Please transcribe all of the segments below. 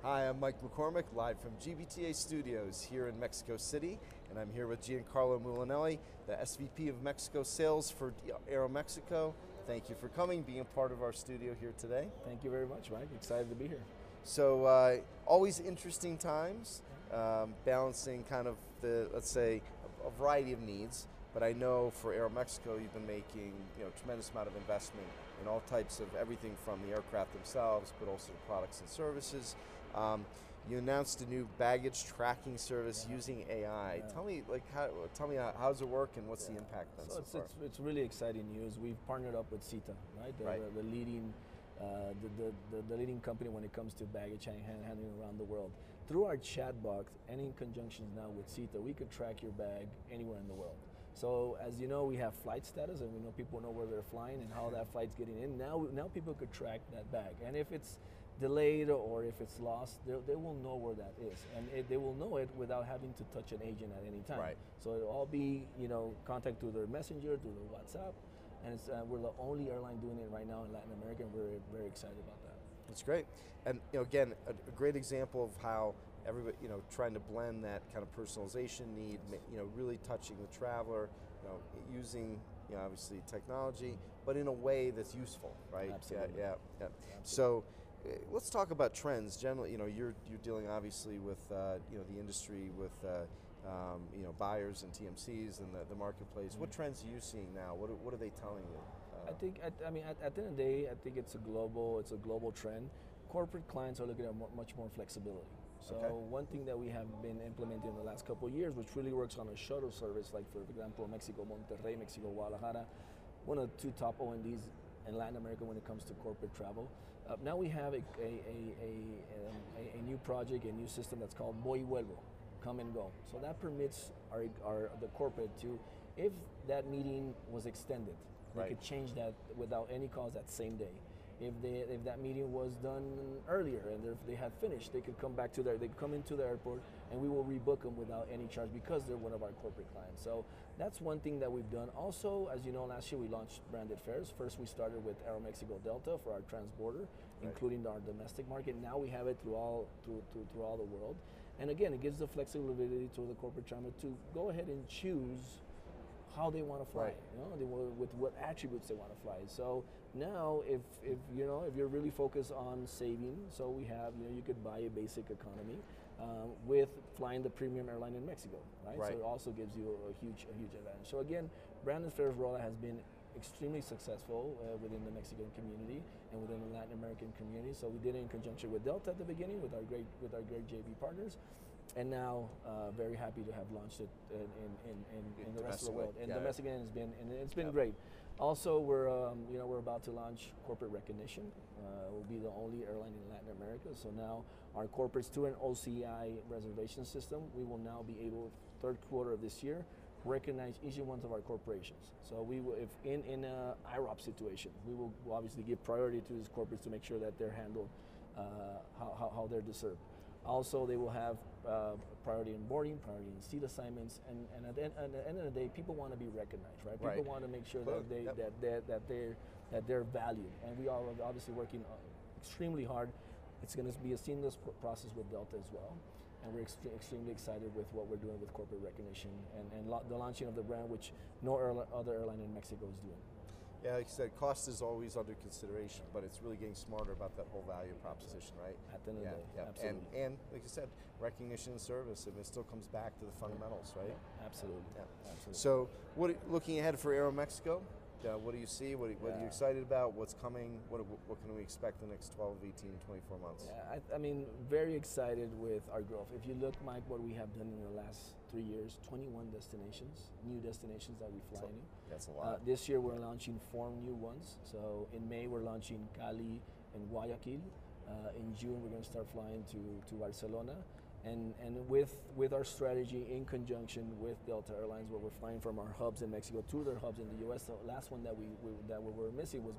Hi, I'm Mike McCormick, live from GBTA Studios here in Mexico City, and I'm here with Giancarlo Mulinelli, the SVP of Mexico Sales for Aeromexico. Thank you for coming, being a part of our studio here today. Thank you very much, Mike. Excited to be here. So, always interesting times, balancing kind of the, let's say, a variety of needs. But I know for Aeromexico, you've been making tremendous amount of investment in all types of everything from the aircraft themselves, but also the products and services. You announced a new baggage tracking service using AI. Tell me, how does it work and what's the impact been so far? It's really exciting news. We've partnered up with CETA, right? The leading the leading company when it comes to baggage handling around the world. Through our chatbot and in conjunction now with CETA, we could track your bag anywhere in the world. So as you know, we have flight status, and we know people know where they're flying and how that flight's getting in. Now people could track that bag, and if it's delayed or if it's lost, they will know where that is, and they will know it without having to touch an agent at any time. Right. So it'll all be contact through their messenger, through their WhatsApp, and we're the only airline doing it right now in Latin America, and we're very excited about that. That's great, and again, a great example of how everybody, trying to blend that kind of personalization need, really touching the traveler, using, obviously technology, but in a way that's useful, right? Absolutely. Yeah. So, let's talk about trends. Generally, you're dealing obviously with, the industry with, buyers and TMCs and the marketplace. Mm-hmm. What trends are you seeing now? What are they telling you? I think, at the end of the day, I think it's a global trend. Corporate clients are looking at much more flexibility. So one thing that we have been implementing in the last couple of years, which really works on a shuttle service, like for example, Mexico Monterrey, Mexico Guadalajara, one of the two top ONDs in Latin America when it comes to corporate travel. Now we have a new project, a new system that's called Voy y Vuelvo, come and go. So that permits the corporate to, if that meeting was extended, they could change that without any cause that same day. If that meeting was done earlier and if they had finished, they could come into the airport and we will rebook them without any charge because they're one of our corporate clients. So that's one thing that we've done. Also, as you know, last year we launched branded fares. First we started with Aeromexico Delta for our transborder, including our domestic market. Now we have it through all the world. And again, it gives the flexibility to the corporate traveler to go ahead and choose how they want to fly, with what attributes they want to fly. So now, if you're really focused on saving, so we have, you could buy a basic economy with flying the premium airline in Mexico, right? So it also gives you a huge advantage. So again, branded fares rollout has been extremely successful within the Mexican community and within the Latin American community. So we did it in conjunction with Delta at the beginning with our great JV partners. And now, very happy to have launched it in the rest of the world. And domestic it's been great. Also, we're about to launch corporate recognition. We'll be the only airline in Latin America. So now our corporates, through an OCI reservation system, we will now be able, third quarter of this year, recognize each one of our corporations. So we will, if in a IROP situation, we will obviously give priority to these corporates to make sure that they're handled how they're deserved. Also, they will have priority in boarding, priority in seat assignments, and at the end of the day, people want to be recognized, right? People want to make sure that they're valued, and we are obviously working extremely hard. It's going to be a seamless process with Delta as well, and we're extremely excited with what we're doing with corporate recognition and the launching of the brand, which no other airline in Mexico is doing. Yeah, like you said, cost is always under consideration, but it's really getting smarter about that whole value proposition, right? At the end of the day, absolutely. And like you said, recognition and service, and it still comes back to the fundamentals, right? Absolutely. Absolutely. So, looking ahead for Aeromexico, what do you see? What are you excited about? What's coming? What can we expect in the next 12, 18, 24 months? Yeah, I mean, very excited with our growth. If you look, Mike, what we have done in the last 3 years, 21 destinations, new destinations that we fly in. That's a lot. This year we're launching 4 new ones. So in May we're launching Cali and Guayaquil. In June we're going to start flying to Barcelona. And with our strategy in conjunction with Delta Airlines, where we're flying from our hubs in Mexico to their hubs in the U.S. The last one that we were missing was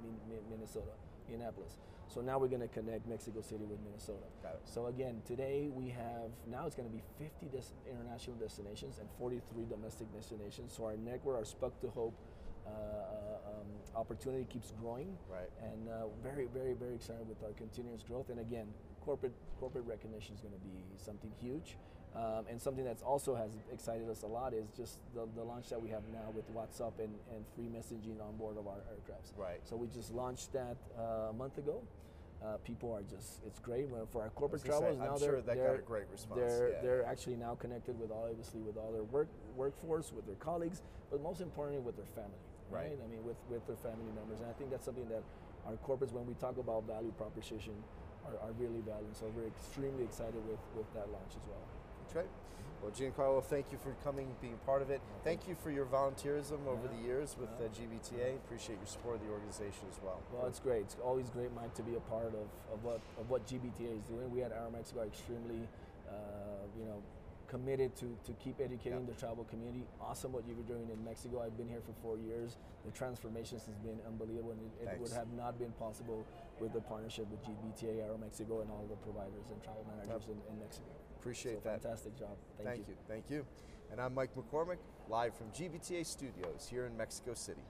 Minnesota, Minneapolis. So now we're going to connect Mexico City with Minnesota. Got it. So again, today we have, now it's going to be 50 international destinations and 43 domestic destinations. So our network, our Spuck to Hope opportunity keeps growing. Right. And very, very, very excited with our continuous growth. And again, corporate recognition is going to be something huge. And something that's also has excited us a lot is just the launch that we have now with WhatsApp and free messaging on board of our aircrafts. Right. So we just launched that a month ago. People are it's great for our corporate travels. I'm sure that got a great response. They're actually now connected with obviously with all their workforce, with their colleagues, but most importantly with their family. Right. I mean, with their family members, and I think that's something that our corporates, when we talk about value proposition, are really valuing. So we're extremely excited with that launch as well. That's right. Well, Giancarlo, thank you for coming, being part of it. Thank you for your volunteerism over the years with GBTA. Appreciate your support of the organization as well. Well, it's great. It's always great, Mike, to be a part of what GBTA is doing. We at Aeromexico are extremely, committed to keep educating the travel community. Awesome what you were doing in Mexico. I've been here for 4 years. The transformations has been unbelievable, and it would have not been possible with the partnership with GBTA, Aeromexico, and all the providers and travel managers in Mexico. Appreciate that. Fantastic job. Thank you. Thank you. And I'm Mike McCormick, live from GBTA Studios here in Mexico City.